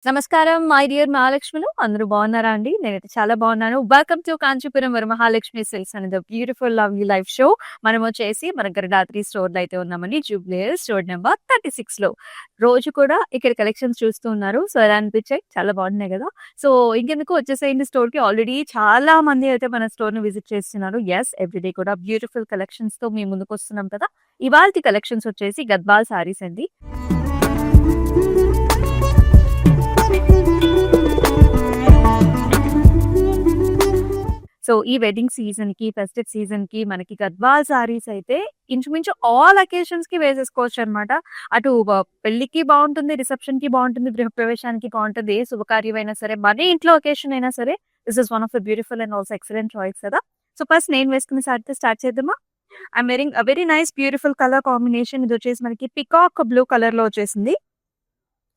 నమస్కారం my dear మహాలక్ష్ములు. అందరూ బాగున్నారా అండి? నేనైతే చాలా బాగున్నాను. Welcome to Kanchipuram Varamahalakshmi silks and the beautiful lovely life show. మనమొచ్చేసి మన గరడాత్రి స్టోర్‌లో అయితే ఉన్నామండి. జూబ్లీ హిల్స్ రోడ్ నంబర్ 36లో. రోజు కూడా ఇక్కడ కలెక్షన్స్ చూస్తూ ఉన్నారు. సో, ఎలా అనిపించాయి? చాలా బాగున్నాయి గదా! సో, ఇంకెందుకు వచ్చేసేయండి స్టోర్‌కి. ఆల్రెడీ చాలా మంది అయితే మన స్టోర్‌ని విజిట్ చేస్తున్నారు. యెస్, ఎవ్రీడే కూడా బ్యూటిఫుల్ కలెక్షన్స్‌తో మీ ముందుకొస్తున్నాం కదా! ఇవాల్టి కలెక్షన్స్ వచ్చేసి గద్వాల్ సారీస్ అండి. సో, ఈ వెడ్డింగ్ సీజన్‌కి, ఫెస్టివ్ సీజన్‌కి మనకి గద్వాల్ సారీస్ అయితే ఇంచుమించు ఆల్ అకేషన్స్‌కి వేసేసుకోవచ్చనమాట. అటు పెళ్ళికి బావుంటుంది, రిసెప్షన్‌కి బావుంటుంది, గృహప్రవేశానికి బావుంటుంది. ఏ శుభకార్యమైనా సరే, మన ఇంట్లో అకేషన్ అయినా సరే, this is one of the beautiful and also excellent choice కదా! సో, ఫస్ట్ నేను వేసుకున్న సారీతో స్టార్ట్ చేద్దామా? I'm wearing a very nice beautiful colour combination. ఇదొచ్చేసి మనకి పికాక్ బ్లూ కలర్‌లో వచ్చేసింది.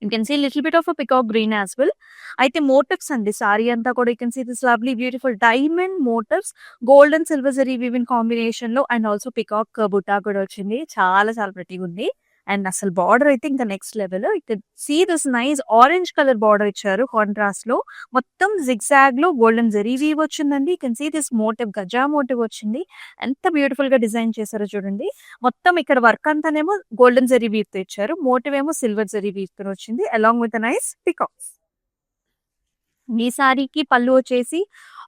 You can see little bit of a peacock green as well. అయితే మోటివ్స్ అండి సారీ అంతా కూడా you can see this lovely beautiful diamond motifs, gold and silver zari weaving కాంబినేషన్‌లో and also peacock Butta కూడా వచ్చింది. చాలా చాలా ప్రెట్టీగా ఉంది. అండ్ అసలు బార్డర్ అయితే ఇంకా next level. You can see this nice orange colour border ఇచ్చారు కాంట్రాస్ట్‌లో. మొత్తం జిగ్‌జాగ్‌లో గోల్డెన్ జరీ వీవ్ వచ్చిందండి. You can see this motif gaja motif వచ్చింది. ఎంత బ్యూటిఫుల్‌గా డిజైన్ చేశారో చూడండి. మొత్తం ఇక్కడ వర్క్ అంతానేమో గోల్డెన్ జరీ వీవ్‌తో ఇచ్చారు. మోటివ్ ఏమో సిల్వర్ జరీ వీవ్‌తో వచ్చింది. Along with a nice peacocks. ఈ సారీకి పళ్ళు వచ్చేసి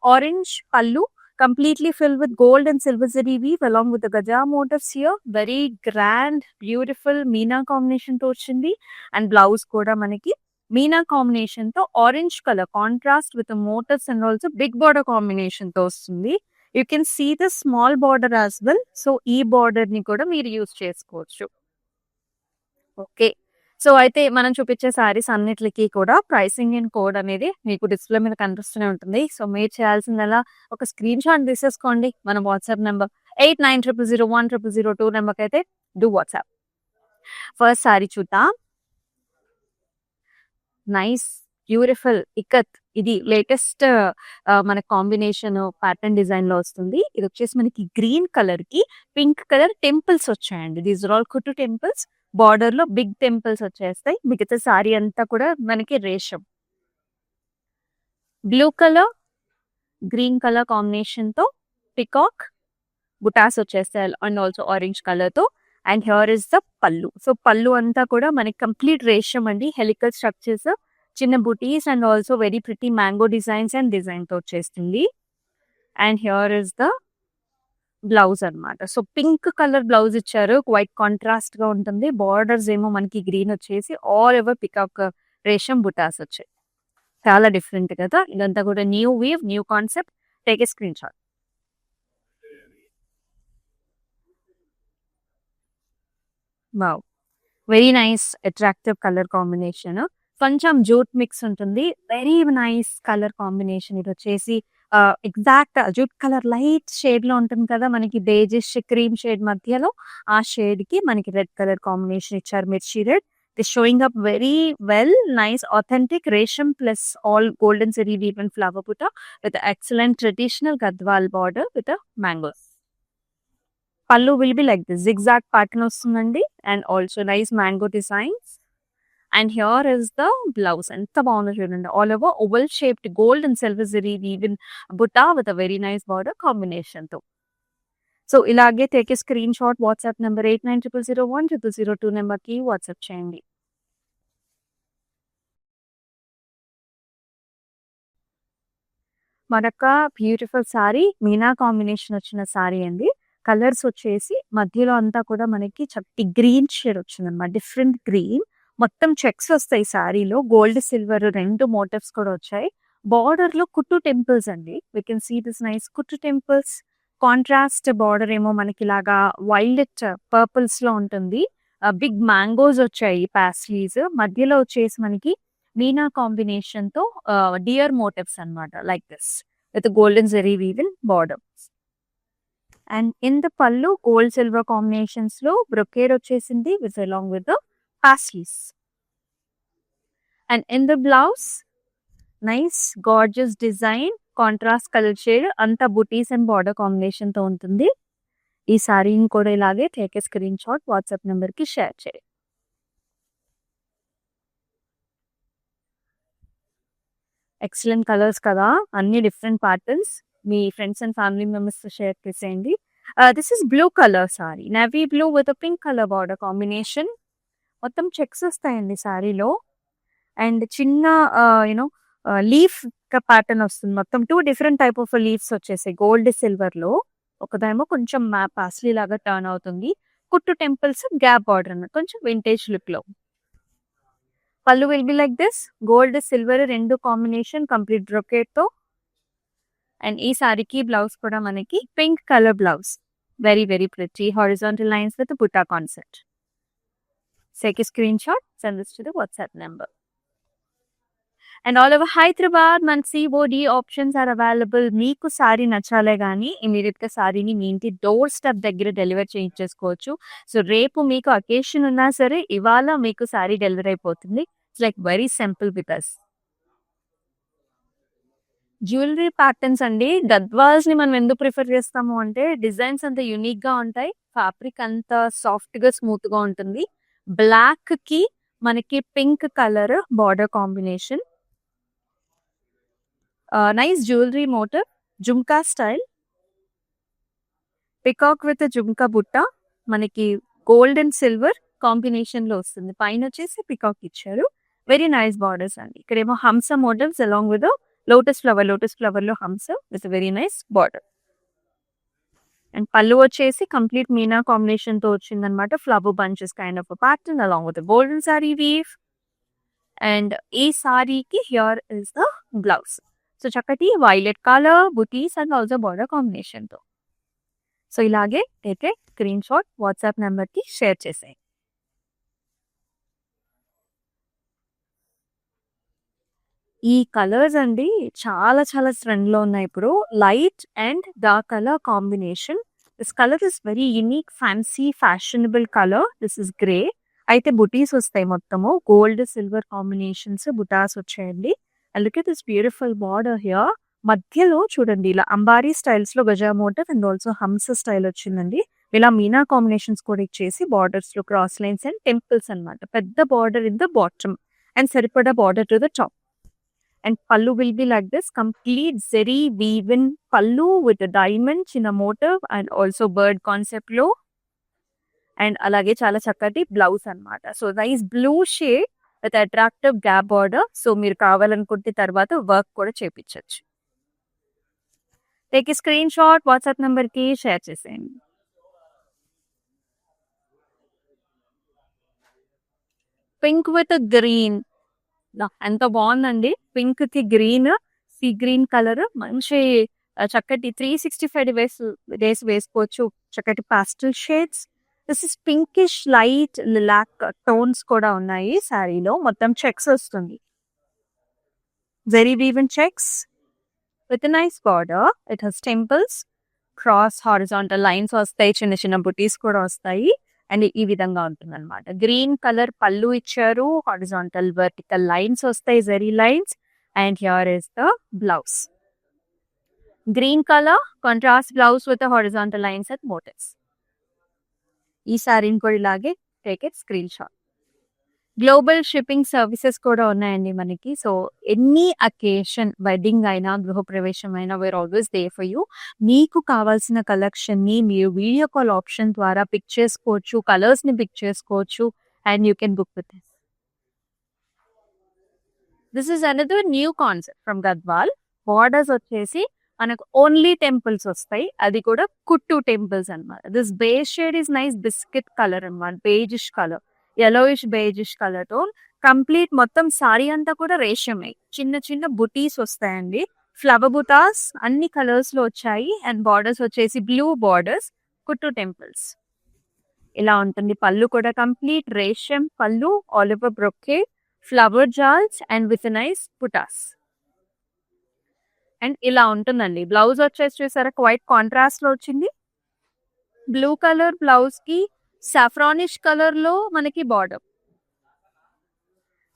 ఆరెంజ్ పళ్ళు, completely filled with gold and silver zari weave along with the gaja motifs here. Very grand beautiful meena combination తో వచ్చింది. అండ్ బ్లౌజ్ కూడా మనకి మీనా కాంబినేషన్ తో orange colour contrast with motifs and also big border combination తో వస్తుంది. You can see the small border as well. So, ఈ border ని కూడా మీరు యూజ్ చేసుకోవచ్చు. ఓకే. సో, అయితే మనం చూపించే సారీస్ అన్నిట్లికి కూడా ప్రైసింగ్ అండ్ కోడ్ అనేది మీకు డిస్‌ప్లే మీద కనిపిస్తూనే ఉంటుంది. సో, మీరు చేయాల్సిందల్లా ఒక స్క్రీన్ షాట్ తీసేసుకోండి. మన వాట్సాప్ నంబర్ 8900010002 నంబర్‌కైతే డూ వాట్సాప్. ఫస్ట్ సారీ చూద్దాం. Nice beautiful ikat. ఇది లేటెస్ట్ మన కాంబినేషన్ ప్యాటర్న్ డిజైన్‌లో వస్తుంది. ఇదొచ్చేసి మనకి గ్రీన్ కలర్‌కి పింక్ కలర్ టెంపుల్స్ వచ్చాయండి. దీస్ ఆర్ ఆల్ కుట్టు టెంపుల్స్. బార్డర్‌లో బిగ్ టెంపుల్స్ వచ్చేస్తాయి. మిగతా సారీ అంతా కూడా మనకి రేషం. బ్లూ కలర్, గ్రీన్ కలర్ కాంబినేషన్‌తో పికాక్ బుటాస్ వచ్చేస్తాయి అండ్ ఆల్సో ఆరెంజ్ కలర్‌తో. అండ్ హియర్ ఇస్ ద పల్లు. సో, పల్లు అంతా కూడా మనకి కంప్లీట్ రేషం అండి. హెలికల్ స్ట్రక్చర్స్, చిన్న బుటీస్ and also very pretty mango designs and డిజైన్‌తో వచ్చేస్తుంది. And here is the blouse అన్నమాట. సో, పింక్ కలర్ బ్లౌజ్ ఇచ్చారు. క్వైట్ కాంట్రాస్ట్‌గా ఉంటుంది. బార్డర్స్ ఏమో మనకి గ్రీన్ వచ్చేసి ఆల్ ఓవర్ పికాక్ రేషం బుటాస్ వచ్చాయి. చాలా డిఫరెంట్ కదా! ఇదంతా కూడా new weave, new concept. Take a screenshot. Wow! Very nice attractive colour combination. కొంచెం జూట్ మిక్స్ ఉంటుంది. Very nice colour combination. ఇదొచ్చేసి ఎగ్జాక్ట్ జూట్ కలర్ లైట్ షేడ్‌లో ఉంటుంది కదా! మనకి బేజిష్ క్రీమ్ షేడ్ మధ్యలో ఆ షేడ్‌కి మనకి రెడ్ కలర్ కాంబినేషన్ ఇచ్చారు. Mirchi red. It showing up very well. Nice authentic resham plus all golden zari weave and flower butta with excellent traditional Gadwal border with mangoes. Pallu will be like this zigzag pattern వస్తుందండి. And also nice mango designs. And here is the blouse. ఎంత బాగుందో చూడండి. All over oval shaped gold and silver zari weaving butta with a very nice border కాంబినేషన్‌తో. So, ఇలాగే take a screenshot WhatsApp number 8900010002 నంబర్‌కి WhatsApp చేయండి. మరొక beautiful sorry Meena combination వచ్చిన sorry అండి. కలర్స్ వచ్చేసి మధ్యలో అంతా కూడా మనకి చక్కటి గ్రీన్ షేడ్ వచ్చిందన్నమాట. Different green. మొత్తం చెక్స్ వస్తాయి సారీలో. గోల్డ్, సిల్వర్ 2 మోటివ్స్ కూడా వచ్చాయి. బార్డర్‌లో కుట్టు టెంపుల్స్ అండి. We can see this nice కుట్టు టెంపుల్స్. కాంట్రాస్ట్ బార్డర్ ఏమో మనకిలాగా వైలెట్ పర్పుల్స్‌లో ఉంటుంది. బిగ్ మ్యాంగోస్ వచ్చాయి పాస్లీస్. మధ్యలో వచ్చేసి మనకి మీనా కాంబినేషన్‌తో డియర్ మోటివ్స్ అన్నమాట. Like this. With golden zari weaving border. And in the pallu gold silver కాంబినేషన్స్‌లో బ్రొకేడ్ వచ్చేసింది with along with the paisleys. And in the blouse nice gorgeous design contrast colour shade అంతా బుటీస్ అండ్ బార్డర్ కాంబినేషన్‌తో ఉంటుంది. ఈ సారీని కూడా ఇలాగే take a screenshot WhatsApp నంబర్‌కి షేర్ చేయండి. ఎక్సలెంట్ కలర్స్ కదా! అన్ని different patterns. Me friends and family మెంబర్స్‌తో షేర్ చేసేయండి. This is blue colour sorry. Navy blue with pink colour border combination. మొత్తం చెక్స్ వస్తాయండి సారీలో. అండ్ చిన్న యూనో లీఫ్ ప్యాటర్న్ వస్తుంది. మొత్తం 2 డిఫరెంట్ టైప్ ఆఫ్ లీవ్స్ వచ్చేసాయి. గోల్డ్, సిల్వర్‌లో. ఒకదేమో కొంచెం పాస్లీ లాగా టర్న్ అవుతుంది. కుట్టు టెంపుల్స్ గ్యాప్ బార్డర్ అన్నమాట. కొంచెం వింటేజ్ లుక్‌లో. Pallu will be like this. Gold, silver 2 combination complete బ్రొకేట్‌తో. అండ్ ఈ సారీకి బ్లౌజ్ కూడా మనకి pink colour blouse. Very very pretty horizontal lines with butta concept. Take a screenshot, send this to the WhatsApp number. And all over Hyderabad, మన COD options are available. మీకు సారీ నచ్చాలే గానీ ఇమీడియట్‌గా సారీని మీ ఇంటి డోర్ స్టెప్ దగ్గర డెలివర్ చేయించేసుకోవచ్చు. సో రేపు మీకు అకేషన్ ఉన్నా సరే ఇవాళ మీకు సారీ డెలివరీ అయిపోతుంది. It's like very simple with us. Jewellery patterns అండి. గద్వాల్స్‌ని మనం ఎందుకు ప్రిఫర్ చేస్తాము అంటే డిజైన్స్ అంత యూనిక్‌గా ఉంటాయి. ఫ్యాబ్రిక్ అంత సాఫ్ట్‌గా, స్మూత్‌గా ఉంటుంది. బ్లాక్‌కి మనకి pink colour border combination. Nice jewellery motif. Jhumka style. Peacock with jhumka బుట్ట. మనకి గోల్డ్ అండ్ సిల్వర్ కాంబినేషన్‌లో వస్తుంది. పైన వచ్చేసి పికాక్ ఇచ్చారు. వెరీ నైస్ బార్డర్స్ అండి. ఇక్కడేమో hamsa motifs along with lotus ఫ్లవర్‌లో hamsa with very nice border. And pallu వచ్చేసి కంప్లీట్ మీనా కాంబినేషన్‌తో వచ్చిందనమాట. Flower bunches kind of pattern along with golden sari weave. And ఈ సారీకి here is the blouse. So చక్కటి వైలెట్ కలర్ బుటీస్ అండ్ ఆల్సో బార్డర్ కాంబినేషన్‌తో. సో ఇలాగే అయితే స్క్రీన్ షాట్ వాట్సాప్ నెంబర్‌కి షేర్ చేసేయండి. ఈ కలర్స్ అండి చాలా చాలా ట్రెండ్‌లో ఉన్నాయి ఇప్పుడు. Light and dark colour combination. This colour is very unique, fancy, fashionable colour. This is grey. అయితే బుటీస్ వస్తాయి మొత్తము. గోల్డ్, సిల్వర్ కాంబినేషన్స్ బుటాస్ వచ్చాయండి. And look at this beautiful border here. మధ్యలో చూడండి ఇలా అంబారీ స్టైల్స్‌లో gaja motif and also hamsa style వచ్చిందండి. ఇలా మీనా కాంబినేషన్స్ కూడా ఇచ్చేసి బార్డర్స్‌లో క్రాస్ లైన్స్ అండ్ టెంపుల్స్ అన్నమాట. పెద్ద border in the bottom and సరిపడా border to the top. And pallu will be like this, complete zeri weave-in pallu with a diamond చిన్న motive and also bird concept లో. And అలాగే చాలా చక్కటి blouse అన్నమాట. So nice blue shade with attractive gap border. So మీరు కావాలనుకుంటే తర్వాత work కూడా చేపించవచ్చు. Take a screenshot WhatsApp నెంబర్‌కి షేర్ చేసేయండి. Pink with green. ఎంత బాగుందండి. పింక్ కి గ్రీన్, సీ గ్రీన్ కలర్ మంచి చక్కటి 365 డేస్ వేసుకోవచ్చు. చక్కటి pastel shades. This is pinkish light lilac tones కూడా ఉన్నాయి సారీలో. మొత్తం చెక్స్ వస్తుంది. Zari woven checks with nice border. It has temples, cross horizontal lines వస్తాయి. చిన్న చిన్న బుటీస్ కూడా వస్తాయి. అండ్ ఈ విధంగా ఉంటుందన్నమాట. గ్రీన్ కలర్ పల్లు ఇచ్చారు. హారిజాంటల్ వర్టికల్ లైన్స్ వస్తాయి, zari lines. And here is the blouse. Green colour contrast blouse with horizontal lines and motifs. ఈ సారీని కూడా ఇలాగే take it screenshot. Global shipping services కూడా ఉన్నాయండి మనకి. సో ఎనీ అకేషన్, వెడ్డింగ్ అయినా, గృహప్రవేశం అయినా, wear always they for you. మీకు కావాల్సిన కలెక్షన్ని మీరు వీడియో కాల్ ఆప్షన్ ద్వారా పిక్ చేసుకోవచ్చు, కలర్స్ని పిక్ చేసుకోవచ్చు. And you can book with this. This is another new concept from Gadwal. Borders వచ్చేసి మనకు ఓన్లీ టెంపుల్స్ వస్తాయి. అది కూడా కుట్టు టెంపుల్స్ అనమాట. This base shade is nice biscuit colour అనమాట. Beigish colour, yellowish beige colour tone. Complete మొత్తం సారీ అంతా కూడా రేషమే. చిన్న చిన్న బుటీస్ వస్తాయండి. ఫ్లవర్ బుటాస్ అన్ని కలర్స్ లో వచ్చాయి. అండ్ బార్డర్స్ వచ్చేసి బ్లూ బార్డర్స్, కుట్టు టెంపుల్స్. ఇలా ఉంటుంది. పళ్ళు కూడా complete resham pallu, all over brocade, flower జాల్స్ అండ్ విత్ నైస్ బుటాస్. అండ్ ఇలా ఉంటుందండి. బ్లౌజ్ వచ్చేసి చూసారా క్వైట్ కాంట్రాస్ట్ లో వచ్చింది. బ్లూ కలర్ బ్లౌజ్ కి సాఫ్రానిష్ కలర్ లో మనకి బార్డర్.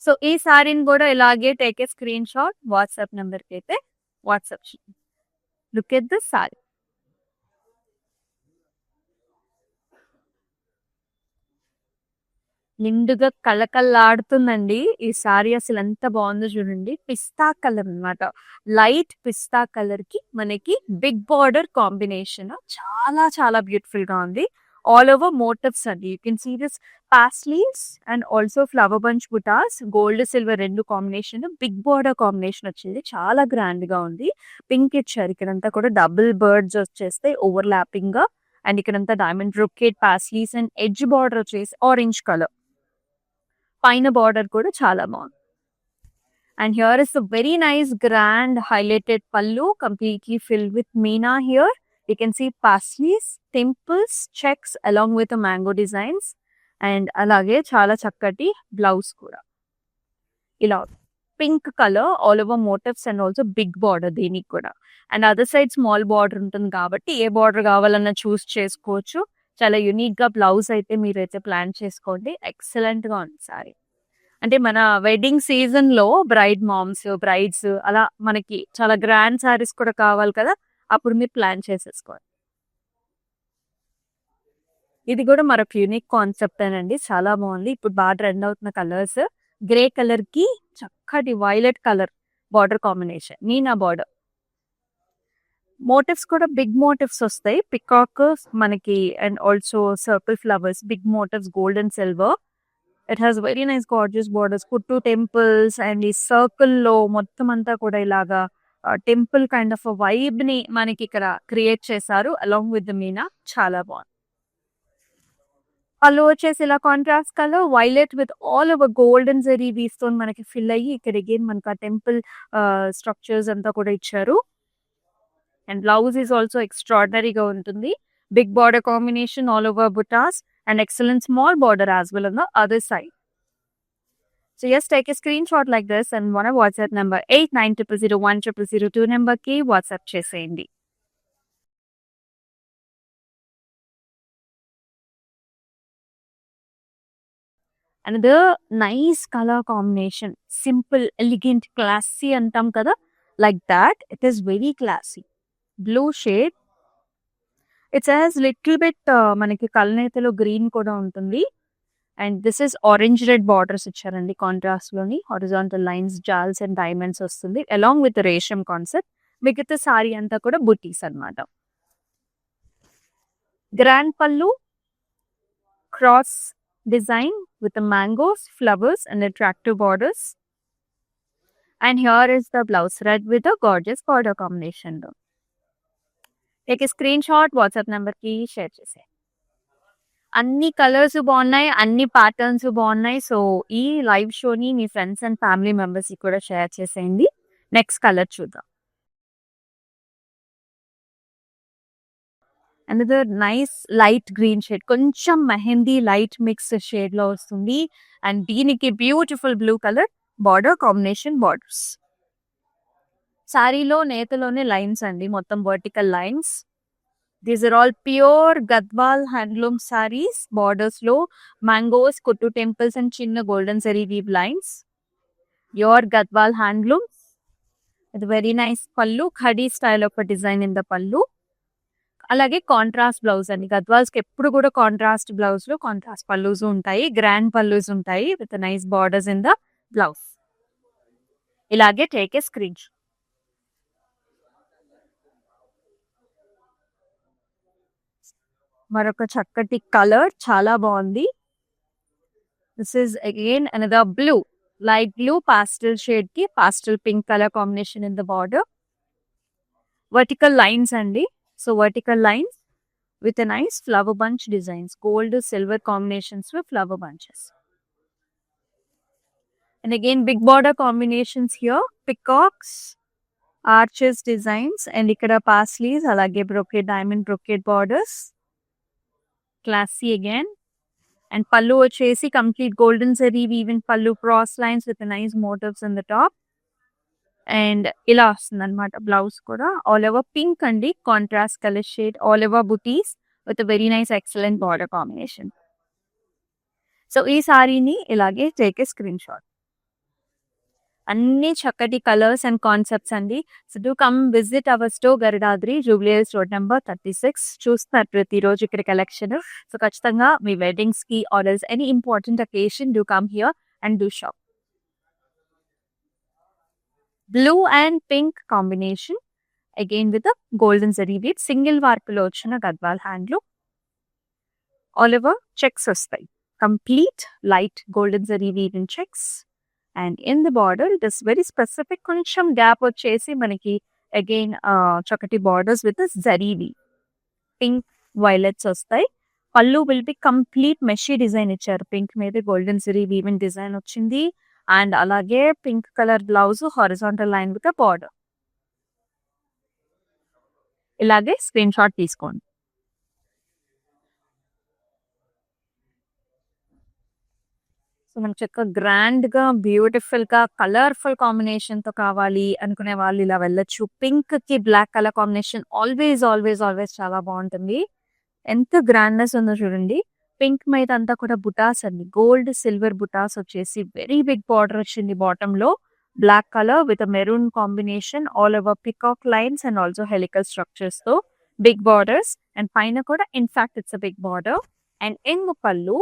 సో ఈ సారీని కూడా ఇలాగే take a screenshot WhatsApp నెంబర్కి అయితే WhatsApp. Look at this sorry. నిండుగా కళకళలాడుతుందండి. ఈ సారీ అసలెంత బావుందో చూడండి. పిస్తా కలర్ అన్నమాట. లైట్ పిస్తా కలర్‌కి మనకి బిగ్ బార్డర్ కాంబినేషన్ చాలా చాలా బ్యూటిఫుల్‌గా ఉంది. ఆల్ ఓవర్ మోటివ్స్ అండి. You can see this paisleys and also flower bunch బుటాస్, gold, silver 2 combination, big border combination వచ్చింది. చాలా గ్రాండ్‌గా ఉంది. పింక్ ఇచ్చారు. ఇక్కడంతా కూడా డబుల్ బర్డ్స్ వచ్చేస్తాయి ఓవర్‌లాపింగ్‌గా. అండ్ ఇక్కడంతా diamond brocade paisleys and edge border వచ్చేసి ఆరెంజ్ కలర్. పైన బార్డర్ కూడా చాలా బాగుంది. And here is a very nice grand highlighted pallu completely filled with meena here. You can see paisleys, temples, checks along with the mango designs. And alage chala chakkati blouse kuda. Ila pink color all over motifs and also big border దీనికి కూడా. And other side small border ఉంటుంది కాబట్టి ఏ border కావాలన్నా చూస్ చేసుకోవచ్చు. చాలా unique గా blouse అయితే మీరైతే ప్లాన్ చేసుకోండి. ఎక్సలెంట్ గా ఉంది సారీ. అంటే మన వెడ్డింగ్ సీజన్ లో బ్రైడ్ మామ్స్, బ్రైడ్స్ అలా మనకి చాలా గ్రాండ్ సారీస్ కూడా కావాలి కదా, అప్పుడు మీరు ప్లాన్ చేసేసుకోండి. ఇది కూడా మరొక యూనిక్ కాన్సెప్ట్ అండి. చాలా బాగుంది. ఇప్పుడు బాగా ట్రెండ్ అవుతున్న కలర్స్ గ్రే కలర్ కి చక్కటి violet colour border combination, meena border. Motifs కూడా బిగ్ మోటివ్స్ వస్తాయి. పికాక్ మనకి and also circle flowers, big motifs, gold and silver. It has very nice gorgeous borders, కుట్టు టెంపుల్స్ అండ్ ఈ సర్కిల్ లో మొత్తం అంతా కూడా ఇలాగా టెంపుల్ కైండ్ ఆఫ్ వైబ్ ని మనకి ఇక్కడ క్రియేట్ చేశారు అలాంగ్ విత్ ద మీనా. చాలా బాగుంది. పళ్ళు వచ్చేసి ఇలా contrast colour violet with all over golden zari weaves తో మనకి ఫిల్ అయ్యి ఇక్కడ అగైన్ మనకి ఆ టెంపుల్ స్ట్రక్చర్స్ అంతా కూడా ఇచ్చారు. అండ్ బ్లౌజ్ ఈజ్ ఆల్సో ఎక్స్ట్రాడినరీగా ఉంటుంది. Big border combination all over బుటాస్ and excellent small border as well on the other side. So yes, take a screenshot like this and one WhatsApp number 8900010002 number ki WhatsApp cheseyandi. Another nice color combination, simple, elegant, classy antam kada, like that. It is very classy. Blue shade. It has little bit మనకి కలనేతలో green కూడా ఉంటుంది. And this is orange red borders ఇచ్చారండి contrast లోని. Horizontal lines, జాల్స్ and diamonds వస్తుంది along with రేషం concept. మిగతా sorry అంతా కూడా బుటీస్ అన్నమాట. గ్రాండ్ పల్లు, cross design with mangoes, flowers and attractive borders. And here is the blouse red with the gorgeous border combination. Take a screenshot, WhatsApp number కి share చేసే. అన్ని colours బాగున్నాయి, అన్ని ప్యాటర్న్స్ బాగున్నాయి. సో ఈ లైవ్ షోని మీ ఫ్రెండ్స్ అండ్ ఫ్యామిలీ మెంబర్స్ కి కూడా షేర్ చేసేయండి. నెక్స్ట్ కలర్ చూద్దాం. Another nice light green shade, కొంచెం మెహందీ లైట్ మిక్స్ షేడ్ లో వస్తుంది. అండ్ దీనికి beautiful blue colour border combination borders. సారీలో నేతలోనే లైన్స్ అండి, మొత్తం vertical lines. These are all pure Gadwal handloom sarees. Borders low, mangoes, kuttu temples and chinna golden zari weave lines. Pure Gadwal handloom with very nice pallu, khadi style of a design in the pallu. అలాగే contrast blouse అండి. గద్వాల్స్ కి ఎప్పుడు కూడా contrast blouse లో contrast pallus ఉంటాయి, grand pallus ఉంటాయి with nice borders in the blouse. ఇలాగే take a screenshot. మరొక చక్కటి కలర్, చాలా బాగుంది. This is again another blue, light blue pastel shade కి pastel pink colour combination in the border. Vertical lines అండి. So vertical lines with a nice flower bunch designs, gold silver combinations with flower bunches. And again big border combinations here, peacocks, arches designs and ikkada paisleys, alage brocade, diamond brocade borders. Classy again. And pallu vachesi complete golden zari weave in pallu, cross lines with the nice motifs in the top. And ila vastund annamata blouse kuda all over pink andi, contrast color shade, all over booties with a very nice excellent border combination. So ee saree ni ilage take a screenshot. అన్ని చక్కటి colours and concepts అండి. So do come visit our store Garudadri Jubilee hills road number 36. చూస్తున్నారు ప్రతిరోజు ఇక్కడ collection. So ఖచ్చితంగా మీ weddings కి or else any important occasion do come here and do shop. Blue and pink combination again with golden zari weave single work లో వచ్చిన గద్వాల్ హ్యాండ్లు all over checks వస్తాయి. Complete light golden zari weave in checks. And in the border it is very specific కొంచెం gap వచ్చేసి మనకి again చక్కటి borders with zari weave pink violets వస్తాయి. పళ్ళు విల్ బి కంప్లీట్ మెషీ డిజైన్ ఇచ్చారు. పింక్ మీద గోల్డెన్ జరీ వీవింగ్ డిజైన్ వచ్చింది. అండ్ అలాగే pink colour blouse horizontal line with border. ఇలాగే స్క్రీన్ షాట్ తీసుకోండి. సో మనకి చక్కగా గ్రాండ్ గా బ్యూటిఫుల్ గా కలర్ఫుల్ కాంబినేషన్ తో కావాలి అనుకునే వాళ్ళు ఇలా వెళ్ళొచ్చు. పింక్ కి black colour combination always always always చాలా బాగుంటుంది. ఎంత గ్రాండ్నెస్ ఉందో చూడండి. పింక్ మీద అంతా కూడా బుటాస్ అండి, గోల్డ్ సిల్వర్ బుటాస్ వచ్చేసి వెరీ బిగ్ బార్డర్ వచ్చింది. బాటమ్ లో black colour with maroon combination all over peacock lines and also helical structures తో బిగ్ బార్డర్స్. అండ్ పైన కూడా in fact it's a big border. And in pallu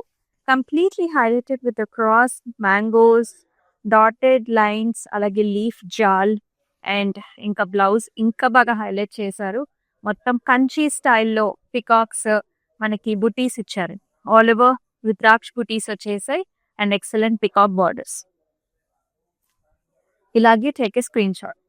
completely highlighted with the cross, mangoes, dotted lines, అలాగే leaf జాల్. And ఇంకా blouse ఇంకా బాగా highlight చేశారు. మొత్తం కంచి స్టైల్లో పికాక్స్ మనకి బుటీస్ ఇచ్చారు. ఆల్ ఓవర్ రుద్రాక్ష బుటీస్ వచ్చేసాయి అండ్ ఎక్సలెంట్ పికాక్ బార్డర్స్. ఇలాగే take a screen shot.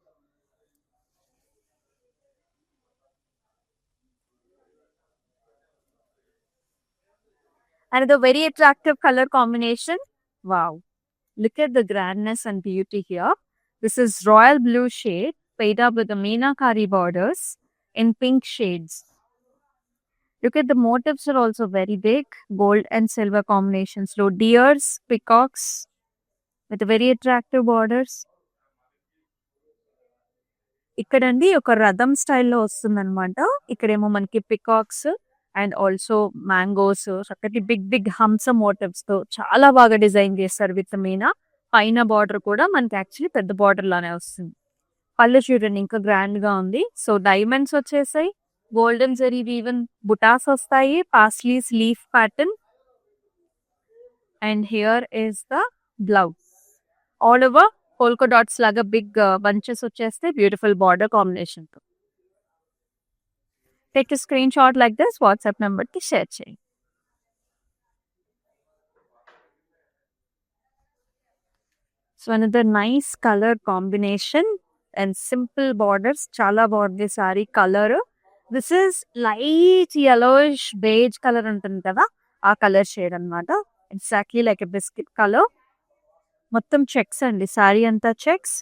And the very attractive color combination. Wow. Look at the grandness and beauty here. This is royal blue shade paired up with the meenakari borders in pink shades. Look at the motifs are also very big. Gold and silver combinations. So deers, peacocks with very attractive borders. ఇక్కడండి ఒక రథం స్టైల్లో వస్తుందన్నమాట. ఇక్కడేమో మనకి peacocks and also mangoes చక్కటి big big హంస motifs తో చాలా బాగా డిజైన్ చేస్తారు విత్ మీనా. పైన బార్డర్ కూడా మనకి యాక్చువల్లీ పెద్ద బార్డర్ లానే వస్తుంది. పళ్ళు చూడండి ఇంకా గ్రాండ్ గా ఉంది. సో డైమండ్స్ వచ్చేసాయి, గోల్డెన్ జరీ వీవెన్ బుటాస్ వస్తాయి, paisleys leaf pattern. And here is the blouse all over polka dots లాగా బిగ్ బంచెస్ వచ్చేస్తే బ్యూటిఫుల్ బార్డర్ కాంబినేషన్ తో. Take a screen shot like this, WhatsApp number కి షేర్ చేయండి. So another nice colour combination and simple borders. చాలా బాగుంది sorry colour. This is light yellowish beige colour ఉంటుంది కదా, ఆ కలర్ షేడ్ అనమాట. Exactly like a biscuit colour. మొత్తం checks అండి, సారీ అంతా checks.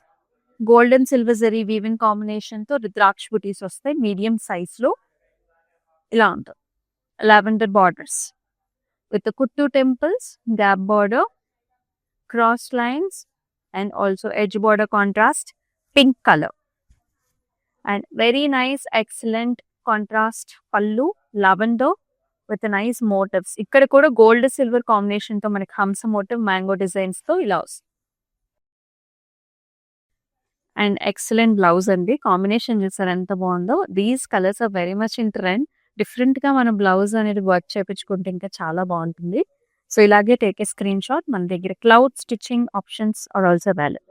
Golden silver zari weaving combination తో రుద్రాక్ష బుటీస్ వస్తాయి మీడియం సైజ్ లో. ఇలా ఉంటుంది. లావెండర్ బార్డర్స్ విత్ కుట్టు temples, gap border, cross lines and also edge border contrast pink colour. And very nice excellent contrast పళ్ళు లావెండర్ విత్ నైస్ మోటివ్స్. ఇక్కడ కూడా gold silver combination తో మనకి హంస మోటివ్ మ్యాంగో డిజైన్స్ తో ఇలా వస్తుంది. అండ్ ఎక్సలెంట్ బ్లౌజ్ అండి. కాంబినేషన్ చూసారు ఎంత బాగుందో. These colours are very much in trend. Different గా మనం బ్లౌజ్ అనేది వర్క్ చేయించుకుంటే ఇంకా చాలా బాగుంటుంది. సో ఇలాగే టేక్ ఏ స్క్రీన్ షాట్. మన దగ్గర cloud stitching options are also available.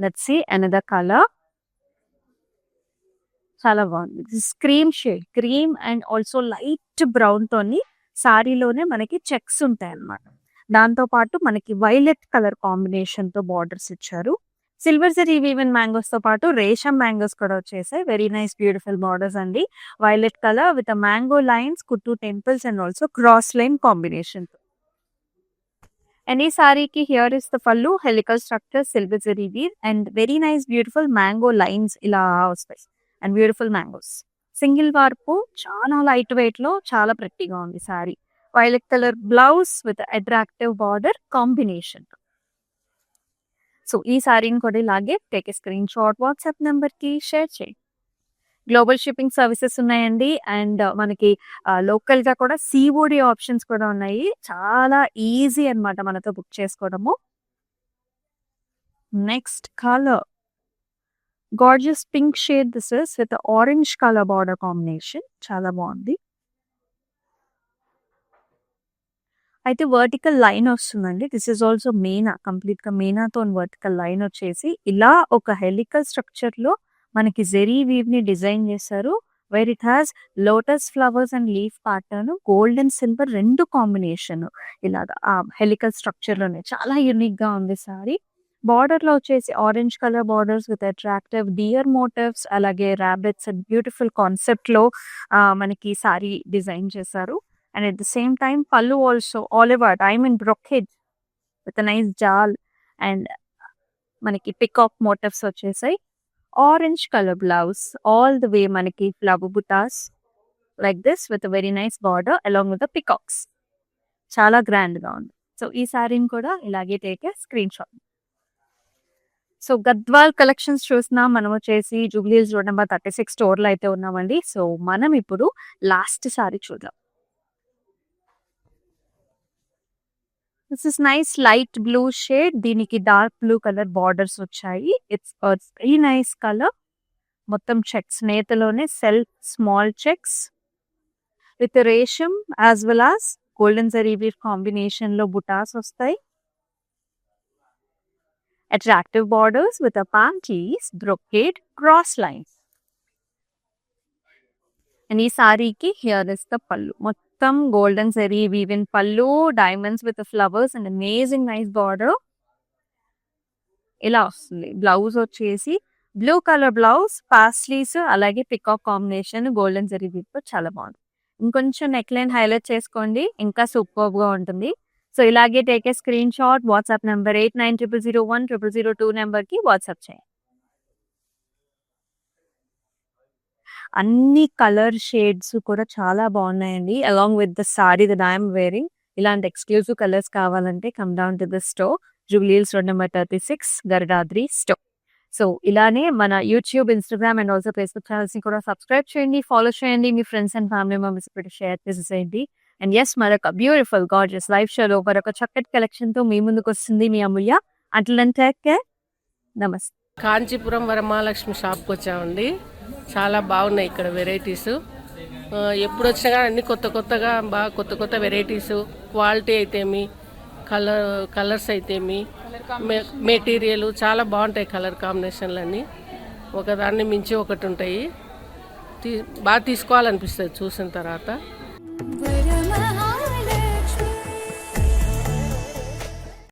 Let's see another colour. చాలా బాగుంది. Cream shade, cream and also light brown తోని సారీలోనే మనకి చెక్స్ ఉంటాయి అన్నమాట. దాంతో పాటు మనకి వైలెట్ కలర్ కాంబినేషన్ తో బార్డర్స్ ఇచ్చారు. సిల్వర్ జరీ వీవెన్ మ్యాంగోస్ తో పాటు రేషం మ్యాంగోస్ కూడా వచ్చేసాయి. వెరీ నైస్ బ్యూటిఫుల్ బార్డర్స్ అండి. Violet colour with mango lines, కుట్టు temples and also cross line combination. And ఈ సారీకి here is the pallu, helical structure, silver zari weave and very nice beautiful mango lines ఇలా వస్తాయి. And beautiful mangoes. సింగిల్ వార్పు చాలా light weight లో చాలా ప్రెట్టీగా ఉంది sorry. Violet colour blouse with attractive border combination. So ఈ సారీని కూడా ఇలాగే take a screenshot, WhatsApp number కి షేర్ చేయండి. గ్లోబల్ షిప్పింగ్ సర్వీసెస్ ఉన్నాయండి. అండ్ మనకి లోకల్‌గా కూడా సీఓడీ ఆప్షన్స్ కూడా ఉన్నాయి. చాలా ఈజీ అన్నమాట మనతో బుక్ చేసుకోవడము. Next colour gorgeous pink shade this is with orange colour border combination. చాలా బాగుంది. అయితే వర్టికల్ లైన్ వస్తుందండి. దిస్ ఈజ్ ఆల్సో మీనా, కంప్లీట్‌గా మీనాతోని వర్టికల్ లైన్ వచ్చేసి ఇలా ఒక హెలికల్ స్ట్రక్చర్‌లో మనకి జెరీ వీవ్‌ని డిజైన్ చేశారు. Where it has lotus flowers and leaf pattern, gold and silver 2 combination ఇలాగా హెలికల్ స్ట్రక్చర్‌లోనే చాలా యూనిక్‌గా ఉంది సారీ. బార్డర్‌లో వచ్చేసి orange colour borders with attractive deer motifs, అలాగే రాబిట్స్ అండ్ బ్యూటిఫుల్ కాన్సెప్ట్‌లో మనకి సారీ డిజైన్ చేశారు. And at the same time, pallu also olive diamond brocade with a nice jal and మనకి పికాక్ మోటివ్స్ వచ్చేసాయి. Orange colour blouse all the way మనకి flower butas like this with very nice border along with the peacocks. చాలా grand గా ఉంది. So ఈ సారీని కూడా ఇలాగే take a screenshot. So Gadwal collections చూస్తున్నాం. మనం వచ్చేసి Jubilee hills road number 36 store లో అయితే ఉన్నామండి. సో మనం ఇప్పుడు లాస్ట్ సారీ చూద్దాం. This is nice light blue shade. దీనికి డార్క్ బ్లూ కలర్ బార్డర్స్ వచ్చాయి. It's very nice colour. మొత్తం చెక్స్, నేతలోనే self small checks with resham as well as golden zari weave combination లో బుటాస్ వస్తాయి. అట్రాక్టివ్ బార్డర్స్ విత్ పాంటీస్ బ్రొకేడ్ క్రాస్ లైన్స్. అండ్ ఈ సారీకి here is the పళ్ళు. మొత్తం golden zari weaving pallu, diamonds with flowers and amazing nice border ఇలా వస్తుంది. బ్లౌజ్ వచ్చేసి బ్లూ కలర్ బ్లౌజ్, పాస్లీస్, అలాగే peacock combination golden zari weave చాలా బాగుంది. ఇంకొంచెం నెక్ లైన్ హైలైట్ చేసుకోండి, ఇంకా సూపర్ గా ఉంటుంది. సో ఇలాగే take a screenshot. WhatsApp number 8900010002 number కి వాట్సాప్ చేయండి. అన్ని కలర్ షేడ్స్ కూడా చాలా బాగున్నాయండి. Along with the sorry that I'm wearing. ఇలాంటి ఎక్స్క్లూజివ్ కలర్స్ కావాలంటే come down to the store, Jubilee hills road number 36 Garudadri store. So ఇలానే మన YouTube, Instagram and also Facebook channels ని కూడా సబ్స్క్రైబ్ చేయండి, ఫాలో చేయండి. మీ ఫ్రెండ్స్ అండ్ ఫ్యామిలీ మెంబర్స్ పెట్టి share చేసేసేయండి. అండ్ ఎస్, మరొక బ్యూటిఫుల్ గార్జియస్ లైవ్ షోలో మరొక చక్కటి కలెక్షన్ తో మీ ముందుకు వస్తుంది మీ Amulya. Until then take care. నమస్తే. కాంచీపురం వరమహాలక్ష్మి షాప్కి వచ్చామండి. చాలా బాగున్నాయి ఇక్కడ వెరైటీస్. ఎప్పుడు వచ్చినా కానీ అన్ని కొత్తగా బాగా కొత్త వెరైటీస్, క్వాలిటీ అయితేమి, కలర్స్ అయితేమి, మెటీరియల్ చాలా బాగుంటాయి. కలర్ కాంబినేషన్లు అన్నీ ఒకదాన్ని మించి ఒకటి ఉంటాయి. బాగా తీసుకోవాలనిపిస్తుంది చూసిన తర్వాత.